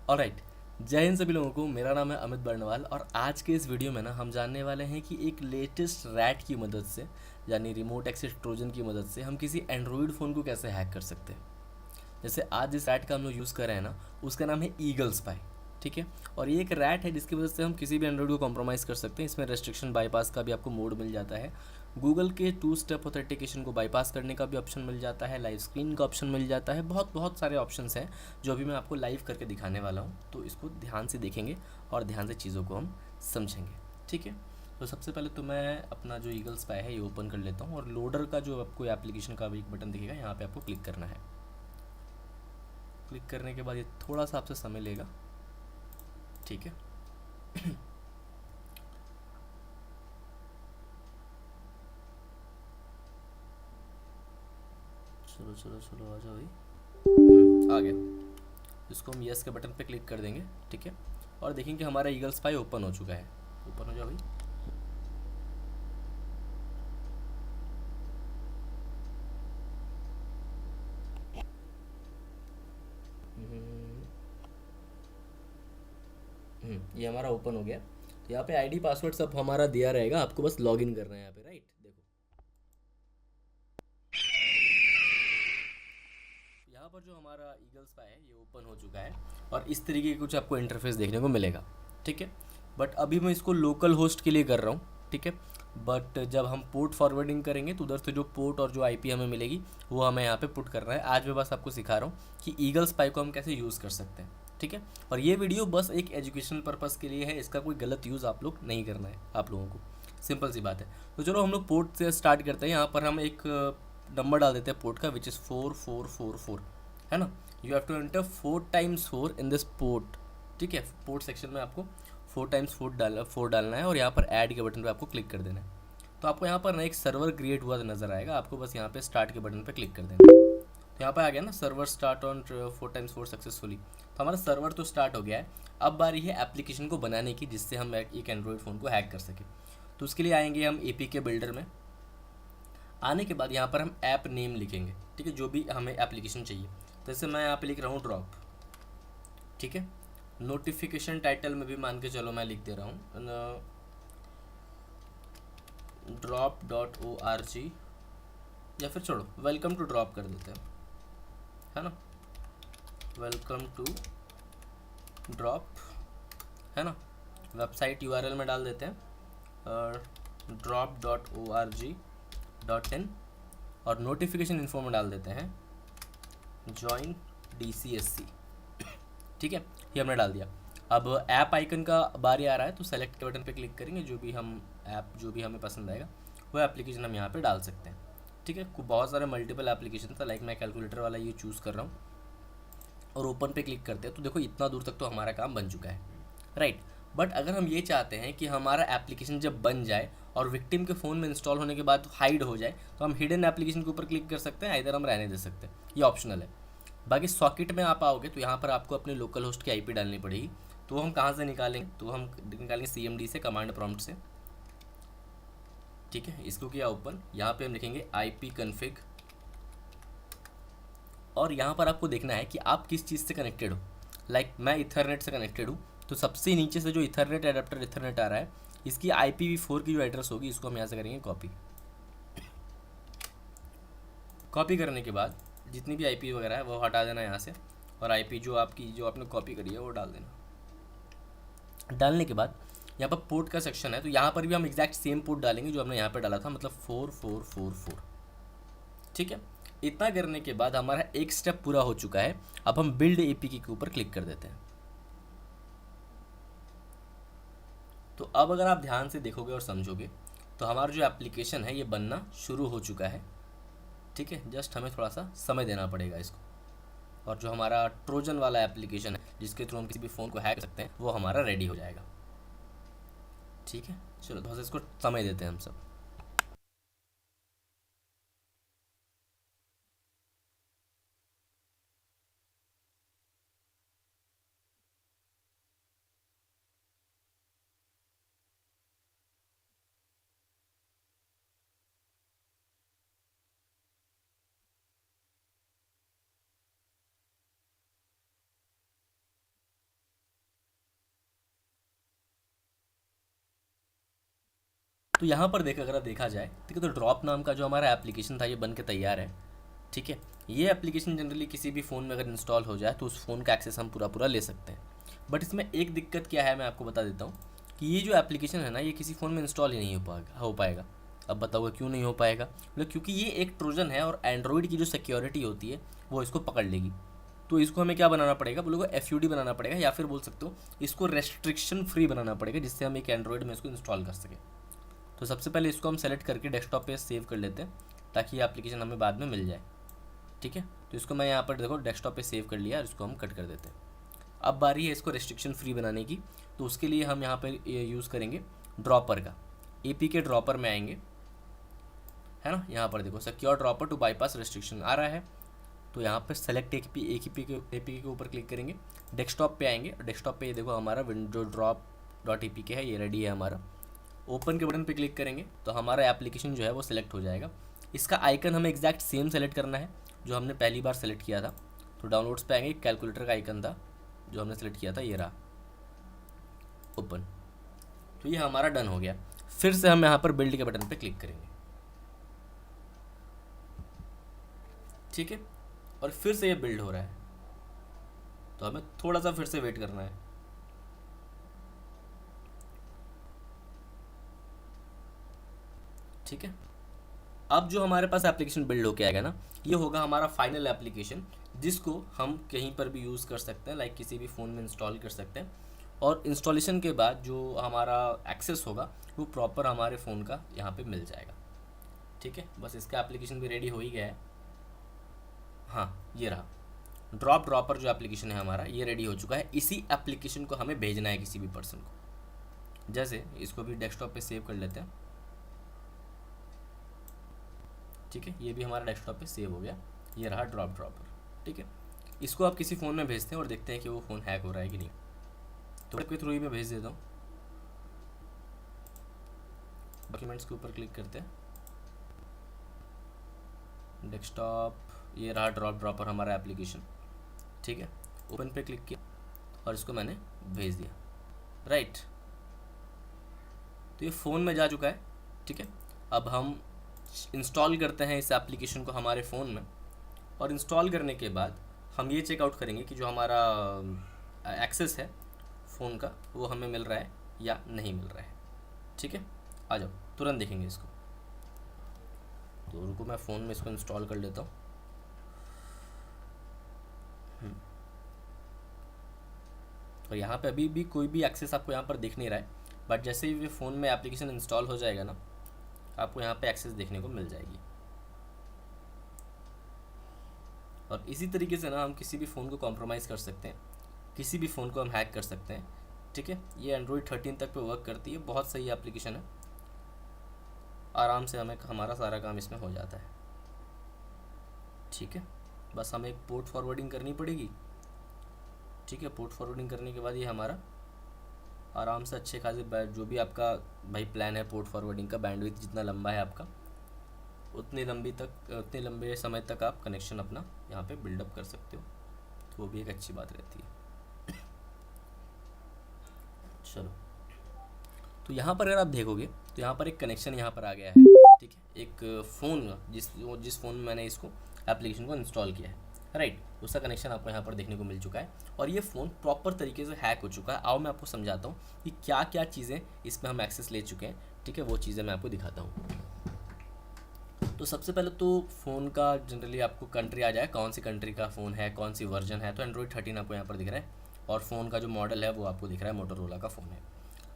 Alright. जय हिंद सभी लोगों को। मेरा नाम है अमित बर्नवाल और आज के इस वीडियो में ना हम जानने वाले हैं कि एक लेटेस्ट रैट की मदद से, यानी रिमोट एक्सेस ट्रोजन की मदद से हम किसी एंड्रॉयड फ़ोन को कैसे हैक कर सकते हैं। जैसे आज जिस रैट का हम लोग यूज़ कर रहे हैं ना, उसका नाम है ईगल स्पाई। ठीक है। और ये एक रैट है जिसकी वजह से हम किसी भी एंड्रॉयड को कॉम्प्रोमाइज़ कर सकते हैं। इसमें रेस्ट्रिक्शन बाईपास का भी आपको मोड मिल जाता है। गूगल के 2 स्टेप ऑथेंटिकेशन को बाईपास करने का भी ऑप्शन मिल जाता है। लाइव स्क्रीन का ऑप्शन मिल जाता है। बहुत बहुत सारे ऑप्शंस हैं जो अभी मैं आपको लाइव करके दिखाने वाला हूँ। तो इसको ध्यान से देखेंगे और ध्यान से चीज़ों को हम समझेंगे। ठीक है। तो सबसे पहले तो मैं अपना जो ईगल स्पाई है ये ओपन कर लेता हूँ और लोडर का जो आपको एप्लीकेशन का भी एक बटन दिखेगा, यहाँ पे आपको क्लिक करना है। क्लिक करने के बाद ये थोड़ा सा आपसे समय लेगा। ठीक है। चलो चलो चलो, आ जाओ भाई। आ गया। इसको हम यस के बटन पे क्लिक कर देंगे। ठीक है। और देखेंगे कि हमारा ईगल स्पाई ओपन हो चुका है। ओपन हो जाओ भाई। हम्म, ये हमारा ओपन हो गया। तो यहाँ पे आईडी पासवर्ड सब हमारा दिया रहेगा, आपको बस लॉगिन करना है यहाँ पे। राइट, देखो यहाँ पर जो हमारा ईगल स्पाई है ये ओपन हो चुका है और इस तरीके का कुछ आपको इंटरफेस देखने को मिलेगा। ठीक है। बट अभी मैं इसको लोकल होस्ट के लिए कर रहा हूँ। ठीक है। बट जब हम पोर्ट फॉरवर्डिंग करेंगे तो उधर से जो पोर्ट और जो आईपी हमें मिलेगी वो हमें यहाँ पे पुट करना है। आज मैं बस आपको सिखा रहा हूँ कि ईगल स्पाई को हम कैसे यूज़ कर सकते हैं। ठीक है। और ये वीडियो बस एक एजुकेशनल पर्पज़ के लिए है, इसका कोई गलत यूज़ आप लोग नहीं करना है आप लोगों को। सिंपल सी बात है। तो चलो हम लोग पोर्ट से स्टार्ट करते हैं। यहाँ पर हम एक नंबर डाल देते हैं पोर्ट का, विच इज़ 4444, है ना। You have to enter 4 times 4 in this port. ठीक है। पोर्ट सेक्शन में आपको 4 टाइम्स 4 डालना है और यहाँ पर ऐड के बटन पे आपको क्लिक कर देना है। तो आपको यहाँ पर ना एक सर्वर क्रिएट हुआ नजर आएगा, आपको बस यहाँ पे स्टार्ट के बटन पे क्लिक कर देना है। तो यहाँ पे आ गया ना, server start on 4 times 4 successfully. तो हमारा सर्वर तो स्टार्ट हो गया है। अब बारी है एप्लीकेशन को बनाने की जिससे हम एक एंड्रॉयड फ़ोन को हैक कर सकें। तो उसके लिए आएंगे हम एपी के बिल्डर में। आने के बाद यहाँ पर हम ऐप नेम लिखेंगे। ठीक है, जो भी हमें एप्लीकेशन चाहिए। तो जैसे मैं यहाँ पे लिख रहा हूँ ड्रॉप। ठीक है। नोटिफिकेशन टाइटल में भी मान के चलो मैं लिख दे रहा हूँ drop.org, या फिर छोड़ो वेलकम टू ड्रॉप कर देते हैं, है ना। वेलकम टू ड्रॉप, है ना। वेबसाइट यूआरएल में डाल देते हैं drop.org.in और नोटिफिकेशन इन्फो में डाल देते हैं ज्वाइन DCSC। ठीक है, ये हमने डाल दिया। अब ऐप आइकन का बारी आ रहा है तो सेलेक्ट के बटन पे क्लिक करेंगे। जो भी हम ऐप जो भी हमें पसंद आएगा वो एप्लीकेशन हम यहाँ पे डाल सकते हैं। ठीक है। बहुत सारे मल्टीपल एप्लीकेशन था, लाइक मैं कैलकुलेटर वाला ये चूज़ कर रहा हूँ और ओपन पे क्लिक करते हैं। तो देखो इतना दूर तक तो हमारा काम बन चुका है। राइट। बट अगर हम ये चाहते हैं कि हमारा एप्लीकेशन जब बन जाए और विक्टिम के फ़ोन में इंस्टॉल होने के बाद हाइड हो जाए, तो हम हिडन एप्लीकेशन के ऊपर क्लिक कर सकते हैं, इधर हम रहने दे सकते हैं, ये ऑप्शनल है। बाकी सॉकेट में आप आओगे तो यहाँ पर आपको अपने लोकल होस्ट की आईपी डालनी पड़ेगी। तो हम कहाँ से निकालेंगे, तो हम निकालेंगे CMD से, कमांड प्रॉम्प्ट से। ठीक है, इसको किया ओपन। यहाँ पे हम लिखेंगे IP config और यहाँ पर आपको देखना है कि आप किस चीज़ से कनेक्टेड हो। लाइक मैं इथरनेट से कनेक्टेड हूँ, तो सबसे नीचे से जो इथरनेट एडाप्टर इथरनेट आ रहा है, इसकी IPv4 की जो एड्रेस होगी इसको हम यहाँ से करेंगे कॉपी। कॉपी करने के बाद जितनी भी IP वगैरह है वो हटा देना यहाँ से, और IP जो आपकी जो आपने कॉपी करी है वो डाल देना। डालने के बाद यहाँ पर पोर्ट का सेक्शन है, तो यहाँ पर भी हम एग्जैक्ट सेम पोर्ट डालेंगे जो हमने यहाँ पर डाला था, मतलब 4444। ठीक है। इतना करने के बाद हमारा एक स्टेप पूरा हो चुका है। अब हम बिल्ड APK के ऊपर क्लिक कर देते हैं। तो अब अगर आप ध्यान से देखोगे और समझोगे तो हमारा जो एप्लीकेशन है ये बनना शुरू हो चुका है। ठीक है, जस्ट हमें थोड़ा सा समय देना पड़ेगा इसको। और जो हमारा ट्रोजन वाला एप्लीकेशन है जिसके थ्रू हम किसी भी फ़ोन को हैक कर सकते हैं वो हमारा रेडी हो जाएगा। ठीक है, चलो थोड़ा सा इसको समय देते हैं हम सब। तो यहाँ पर अगर देखा जाए, ठीक है, तो ड्रॉप नाम का जो हमारा एप्लीकेशन था ये बन के तैयार है। ठीक है, ये एप्लीकेशन जनरली किसी भी फ़ोन में अगर इंस्टॉल हो जाए तो उस फ़ोन का एक्सेस हम पूरा ले सकते हैं। बट इसमें एक दिक्कत क्या है, मैं आपको बता देता हूँ कि ये जो एप्लीकेशन है ना, ये किसी फ़ोन में इंस्टॉल ही नहीं हो पाएगा। अब बताओगे क्यों नहीं हो पाएगा? मतलब क्योंकि ये एक ट्रोजन है और एंड्रॉयड की जो सिक्योरिटी होती है वो इसको पकड़ लेगी। तो इसको हमें क्या बनाना पड़ेगा, बोलोगे FUD बनाना पड़ेगा, या फिर बोल सकते हो इसको रेस्ट्रिक्शन फ्री बनाना पड़ेगा, जिससे हम एक एंड्रॉयड में इसको इंस्टॉल कर सकें। तो सबसे पहले इसको हम सेलेक्ट करके डेस्कटॉप पे सेव कर लेते हैं ताकि ये एप्लीकेशन हमें बाद में मिल जाए। ठीक है, तो इसको मैं यहाँ पर देखो डेस्कटॉप पे सेव कर लिया और इसको हम कट कर देते हैं। अब बारी है इसको रेस्ट्रिक्शन फ्री बनाने की। तो उसके लिए हम यहाँ पर यूज़ करेंगे ड्रॉपर का। APK ड्रॉपर में आएंगे, है ना, यहाँ पर देखो secure dropper to bypass restriction आ रहा है। तो यहाँ पर सेलेक्ट APK के ऊपर क्लिक करेंगे, डेस्कटॉप पे आएंगे। डेस्कटॉप पे ये देखो हमारा विंडो ड्रॉप.apk है, ये रेडी है हमारा। ओपन के बटन पे क्लिक करेंगे तो हमारा एप्लीकेशन जो है वो सिलेक्ट हो जाएगा। इसका आइकन हमें एग्जैक्ट सेम सेलेक्ट करना है जो हमने पहली बार सेलेक्ट किया था। तो डाउनलोड्स पे आएंगे, कैलकुलेटर का आइकन था जो हमने सेलेक्ट किया था, ये रहा, ओपन। तो ये हमारा डन हो गया। फिर से हम यहाँ पर बिल्ड के बटन पे क्लिक करेंगे, ठीक है, और फिर से ये बिल्ड हो रहा है। तो हमें थोड़ा सा फिर से वेट करना है। ठीक है, अब जो हमारे पास एप्लीकेशन बिल्ड होके आएगा ना, ये होगा हमारा फाइनल एप्लीकेशन, जिसको हम कहीं पर भी यूज़ कर सकते हैं, लाइक किसी भी फ़ोन में इंस्टॉल कर सकते हैं। और इंस्टॉलेशन के बाद जो हमारा एक्सेस होगा वो प्रॉपर हमारे फ़ोन का यहाँ पे मिल जाएगा। ठीक है, बस इसका एप्लीकेशन भी रेडी हो ही गया है। हाँ, ये रहा ड्रॉपर जो एप्लीकेशन है हमारा, ये रेडी हो चुका है। इसी एप्लीकेशन को हमें भेजना है किसी भी पर्सन को। जैसे इसको भी डेस्कटॉप पे सेव कर लेते हैं। ठीक है, ये भी हमारा डेस्कटॉप पे सेव हो गया, ये रहा ड्रॉपर। ठीक है, इसको आप किसी फ़ोन में भेजते हैं और देखते हैं कि वो फ़ोन हैक हो रहा है कि नहीं। तो के थ्रू ही मैं भेज देता हूँ। डॉक्यूमेंट्स के ऊपर क्लिक करते हैं, डेस्कटॉप, ये रहा ड्रॉपर हमारा एप्लीकेशन। ठीक है, ओपन पे क्लिक किया और इसको मैंने भेज दिया, राइट। तो ये फ़ोन में जा चुका है। ठीक है, अब हम इंस्टॉल करते हैं इस एप्लीकेशन को हमारे फ़ोन में, और इंस्टॉल करने के बाद हम ये चेकआउट करेंगे कि जो हमारा एक्सेस है फ़ोन का वो हमें मिल रहा है या नहीं मिल रहा है। ठीक है, आ जाओ तुरंत देखेंगे इसको। तो रुको, मैं फ़ोन में इसको इंस्टॉल कर लेता हूँ। और यहाँ पे अभी भी कोई भी एक्सेस आपको यहाँ पर दिख नहीं रहा है, बट जैसे ही फ़ोन में एप्लीकेशन इंस्टॉल हो जाएगा ना, आपको यहाँ पे एक्सेस देखने को मिल जाएगी। और इसी तरीके से ना हम किसी भी फ़ोन को कॉम्प्रोमाइज़ कर सकते हैं, किसी भी फ़ोन को हम हैक कर सकते हैं। ठीक है, ये एंड्रॉयड 13 तक पे वर्क करती है, बहुत सही एप्लीकेशन है। आराम से हमारा सारा काम इसमें हो जाता है। ठीक है, बस हमें एक पोर्ट फॉरवर्डिंग करनी पड़ेगी। ठीक है, पोर्ट फॉरवर्डिंग करने के बाद ये हमारा आराम से अच्छे खासे जो भी आपका भाई प्लान है पोर्ट फॉरवर्डिंग का, बैंडविड्थ जितना लंबा है आपका, उतने लंबे समय तक आप कनेक्शन अपना यहाँ पे बिल्डअप कर सकते हो। तो वो भी एक अच्छी बात रहती है। चलो, तो यहाँ पर अगर आप देखोगे तो यहाँ पर एक कनेक्शन यहाँ पर आ गया है। ठीक है, एक फ़ोन जिस फ़ोन में मैंने इसको एप्लीकेशन को इंस्टॉल किया है, राइट, उसका कनेक्शन आपको यहाँ पर देखने को मिल चुका है। और ये फ़ोन प्रॉपर तरीके से हैक हो चुका है। आओ मैं आपको समझाता हूँ कि क्या क्या चीज़ें इसमें हम एक्सेस ले चुके हैं। ठीक है, वो चीज़ें मैं आपको दिखाता हूँ। तो सबसे पहले तो फ़ोन का जनरली आपको कंट्री आ जाए, कौन सी कंट्री का फ़ोन है, कौन सी वर्जन है। तो एंड्रॉयड 13 आपको यहाँ पर दिख रहा है, और फ़ोन का जो मॉडल है वो आपको दिख रहा है, मोटोरोला का फ़ोन है।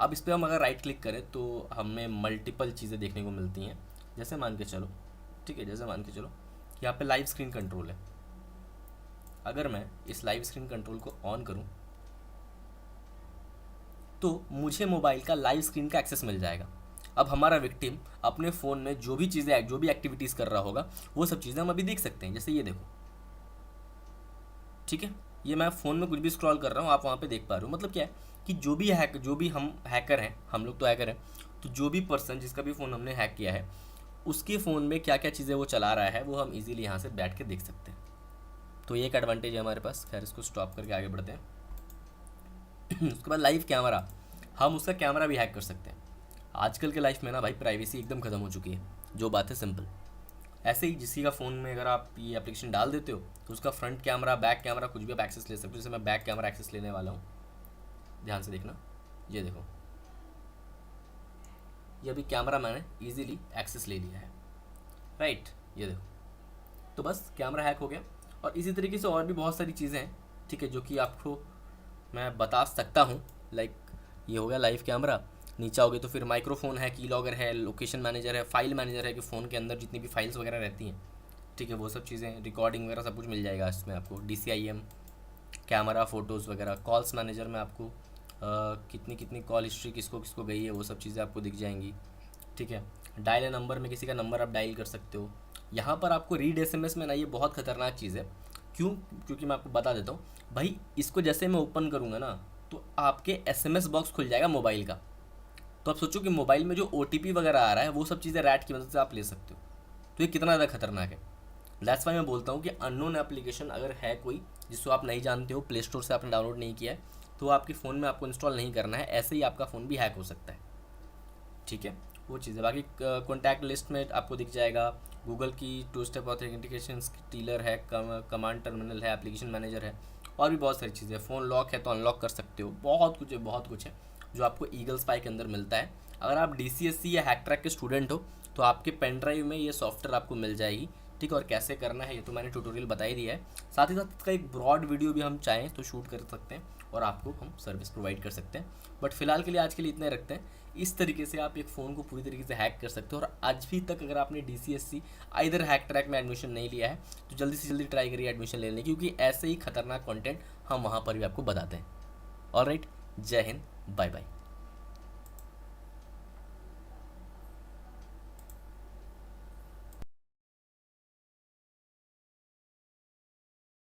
अब इस पर हम अगर राइट क्लिक करें तो हमें मल्टीपल चीज़ें देखने को मिलती हैं। जैसे मान के चलो, ठीक है, जैसे मान के चलो यहाँ पे लाइव स्क्रीन कंट्रोल है। अगर मैं इस लाइव स्क्रीन कंट्रोल को ऑन करूं तो मुझे मोबाइल का लाइव स्क्रीन का एक्सेस मिल जाएगा। अब हमारा विक्टिम अपने फ़ोन में जो भी एक्टिविटीज़ कर रहा होगा वो सब चीज़ें हम अभी देख सकते हैं। जैसे ये देखो, ठीक है, ये मैं फ़ोन में कुछ भी स्क्रॉल कर रहा हूँ, आप वहाँ पे देख पा रहे हो। मतलब क्या है कि जो भी हम हैकर हैं, हम लोग तो हैकर हैं, तो जो भी पर्सन जिसका भी फ़ोन हमने हैक किया है उसके फ़ोन में क्या क्या चीज़ें वो चला रहा है वो हम इजीली यहाँ से बैठ के देख सकते हैं। तो ये एक एडवांटेज है हमारे पास। खैर, इसको स्टॉप करके आगे बढ़ते हैं। उसके बाद लाइव कैमरा, हम उसका कैमरा भी हैक कर सकते हैं। आजकल के लाइफ में ना भाई प्राइवेसी एकदम ख़त्म हो चुकी है, जो बात है सिंपल। ऐसे ही किसी का फ़ोन में अगर आप ये एप्लीकेशन डाल देते हो तो उसका फ्रंट कैमरा, बैक कैमरा, कुछ भी आप एक्सेस ले सकते हो। जैसे मैं बैक कैमरा एक्सेस लेने वाला हूँ, ध्यान से देखना, ये देखो, ये अभी कैमरा मैंने इजीली एक्सेस ले लिया है, राइट, ये देखो। तो बस कैमरा हैक हो गया। और इसी तरीके से और भी बहुत सारी चीज़ें हैं, ठीक है, जो कि आपको मैं बता सकता हूँ। लाइक ये हो गया लाइव कैमरा, नीचे आओगे तो फिर माइक्रोफोन है, की लॉगर है, लोकेशन मैनेजर है, फाइल मैनेजर है कि फ़ोन के अंदर जितनी भी फाइल्स वगैरह रहती हैं, ठीक है, वो सब चीज़ें, रिकॉर्डिंग वगैरह सब कुछ मिल जाएगा इसमें आपको। DCIM, कैमरा, फ़ोटोज़ वगैरह। कॉल्स मैनेजर में आपको कितनी कितनी कॉल हिस्ट्री किसको किसको गई है वो सब चीज़ें आपको दिख जाएंगी, ठीक है। डायल नंबर में किसी का नंबर आप डायल कर सकते हो। यहाँ पर आपको रीड SMS में ना, ये बहुत ख़तरनाक चीज़ है। क्यों? क्योंकि मैं आपको बता देता हूँ भाई, इसको जैसे मैं ओपन करूँगा ना तो आपके SMS बॉक्स खुल जाएगा मोबाइल का। तो आप सोचो कि मोबाइल में जो OTP वगैरह आ रहा है वो सब चीज़ें रैट की मदद से आप ले सकते हो। तो ये कितना ज़्यादा खतरनाक है। दैट्स वाई मैं बोलता हूँ कि अननोन एप्लीकेशन अगर है कोई जिसको आप नहीं जानते हो, प्ले स्टोर से आपने डाउनलोड नहीं किया है, तो आपके फ़ोन में आपको इंस्टॉल नहीं करना है। ऐसे ही आपका फ़ोन भी हैक हो सकता है, ठीक है, वो चीज़ है। बाकी कॉन्टैक्ट लिस्ट में आपको दिख जाएगा, गूगल की 2 स्टेप ऑथेंटिकेशन टीलर है, कमांड टर्मिनल है, एप्लीकेशन मैनेजर है, और भी बहुत सारी चीज़ें। फ़ोन लॉक है तो अनलॉक कर सकते हो। बहुत कुछ है, बहुत कुछ है जो आपको ईगल स्पाई के अंदर मिलता है। अगर आप DCSC या हैक ट्रैक के स्टूडेंट हो तो आपके पेन ड्राइव में ये सॉफ्टवेयर आपको मिल जाएगी, ठीक है। और कैसे करना है ये तो मैंने ट्यूटोरियल बता ही दिया है। साथ ही साथ इसका एक ब्रॉड वीडियो भी हम चाहें तो शूट कर सकते हैं और आपको हम सर्विस प्रोवाइड कर सकते हैं। बट फिलहाल के लिए, आज के लिए इतने रखते हैं। इस तरीके से आप एक फ़ोन को पूरी तरीके से हैक कर सकते हो। और आज भी तक अगर आपने DCSC आइदर हैक ट्रैक में एडमिशन नहीं लिया है तो जल्दी से जल्दी ट्राई करिए एडमिशन लेने की, क्योंकि ऐसे ही खतरनाक कंटेंट हम वहाँ पर भी आपको बताते हैं। ऑलराइट, जय हिंद, बाय बाय।